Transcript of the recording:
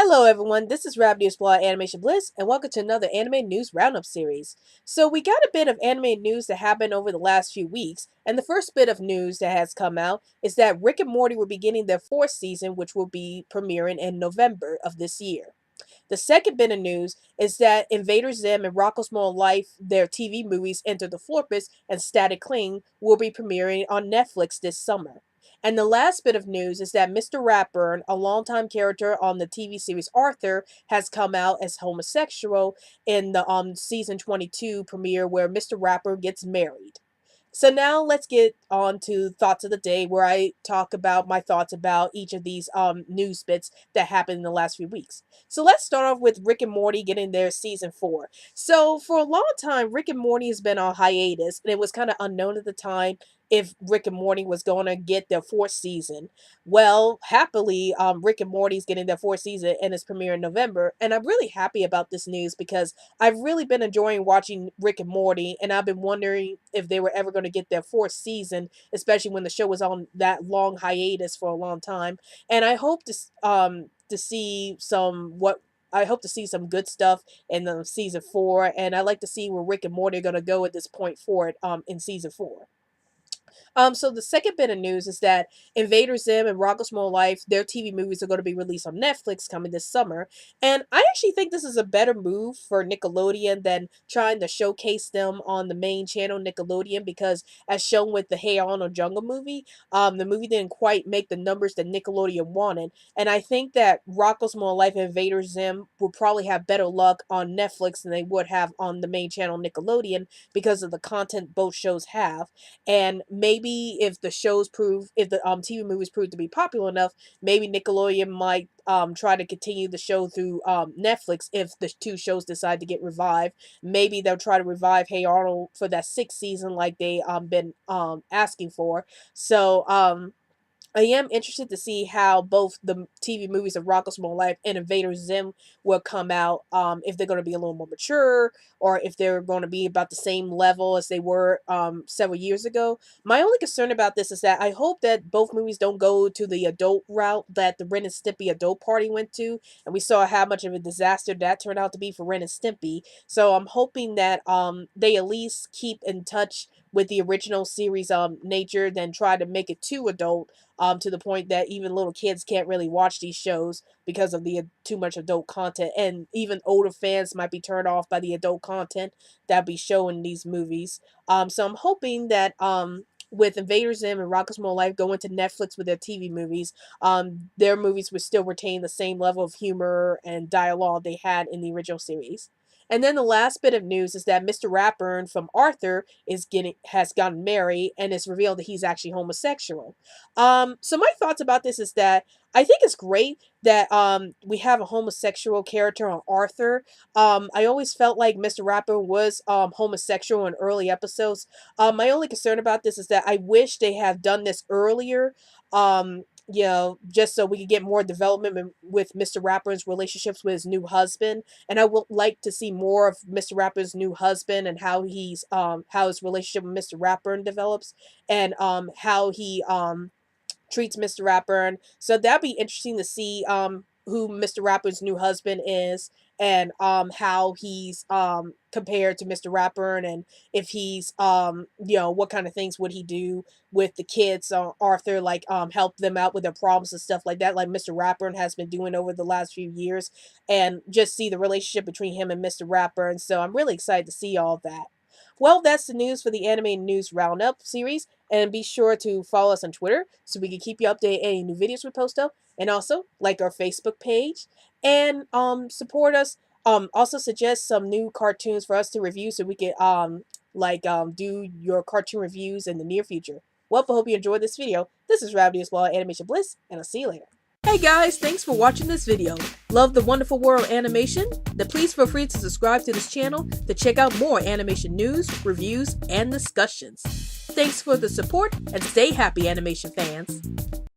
Hello everyone, this is Animation Bliss, and welcome to another anime news roundup series. So we got a bit of anime news that happened over the last few weeks, and the first bit of news that has come out is that Rick and Morty will be getting their fourth season, which will be premiering in November of this year. The second bit of news is that Invader Zim and Rocko's Small Life, their TV movies Enter the Florpus and Static Cling, will be premiering on Netflix this summer. And the last bit of news is that Mr. Ratburn, a longtime character on the TV series Arthur, has come out as homosexual in the season 22 premiere where Mr. Ratburn gets married. So now let's get on to thoughts of the day, where I talk about my thoughts about each of these news bits that happened in the last few weeks. So let's start off with Rick and Morty getting their season 4. So for a long time, Rick and Morty has been on hiatus, and it was kind of unknown at the time if Rick and Morty was going to get their fourth season. Well, happily, Rick and Morty's getting their fourth season and it's premiering in November, and I'm really happy about this news because I've really been enjoying watching Rick and Morty, and I've been wondering if they were ever going to get their fourth season, especially when the show was on that long hiatus for a long time. And I hope to see I hope to see some good stuff in the season 4, and I like to see where Rick and Morty are going to go at this point for it in season 4. So the second bit of news is that Invader Zim and Rocko's Small Life, their TV movies are going to be released on Netflix coming this summer. And I actually think this is a better move for Nickelodeon than trying to showcase them on the main channel Nickelodeon, because as shown with the Hey Arnold Jungle movie, the movie didn't quite make the numbers that Nickelodeon wanted. And I think that Rocko's Small Life and Invader Zim will probably have better luck on Netflix than they would have on the main channel Nickelodeon because of the content both shows have. And maybe if the TV movies prove to be popular enough, maybe Nickelodeon might try to continue the show through Netflix if the two shows decide to get revived. Maybe they'll try to revive Hey Arnold for that sixth season like they been asking for. So I am interested to see how both the TV movies of Rocko's Small Life and Invader Zim will come out. If they're going to be a little more mature, or if they're going to be about the same level as they were several years ago. My only concern about this is that I hope that both movies don't go to the adult route that the Ren and Stimpy adult party went to, and we saw how much of a disaster that turned out to be for Ren and Stimpy. So I'm hoping that they at least keep in touch with the original series nature, then try to make it too adult, to the point that even little kids can't really watch these shows because of the too much adult content, and even older fans might be turned off by the adult content that be shown in these movies. So I'm hoping that with Invader Zim and Rocko's More Life going to Netflix with their TV movies, their movies would still retain the same level of humor and dialogue they had in the original series. And then the last bit of news is that Mr. Ratburn from Arthur has gotten married, and it's revealed that he's actually homosexual. So my thoughts about this is that I think it's great that we have a homosexual character on Arthur. I always felt like Mr. Ratburn was homosexual in early episodes. My only concern about this is that I wish they had done this earlier. Just so we could get more development with Mr. Ratburn's relationships with his new husband. And I would like to see more of Mr. Ratburn's new husband and how his relationship with Mr. Ratburn develops, and how he treats Mr. Ratburn. So that'd be interesting to see who Mr. Ratburn's new husband is, and how he's compared to Mr. Ratburn, and if he's what kind of things would he do with the kids Arthur, like help them out with their problems and stuff like that, like Mr. Ratburn has been doing over the last few years, and just see the relationship between him and Mr. Ratburn. So I'm really excited to see all that. Well, that's the news for the Anime News Roundup series, and be sure to follow us on Twitter so we can keep you updated any new videos we post up, and also like our Facebook page, and support us. Also suggest some new cartoons for us to review so we can do your cartoon reviews in the near future. Well, I hope you enjoyed this video. This is Animation Bliss, and I'll see you later. Hey guys, thanks for watching this video. Love the wonderful world of animation? Then please feel free to subscribe to this channel to check out more animation news, reviews, and discussions. Thanks for the support, and stay happy, animation fans.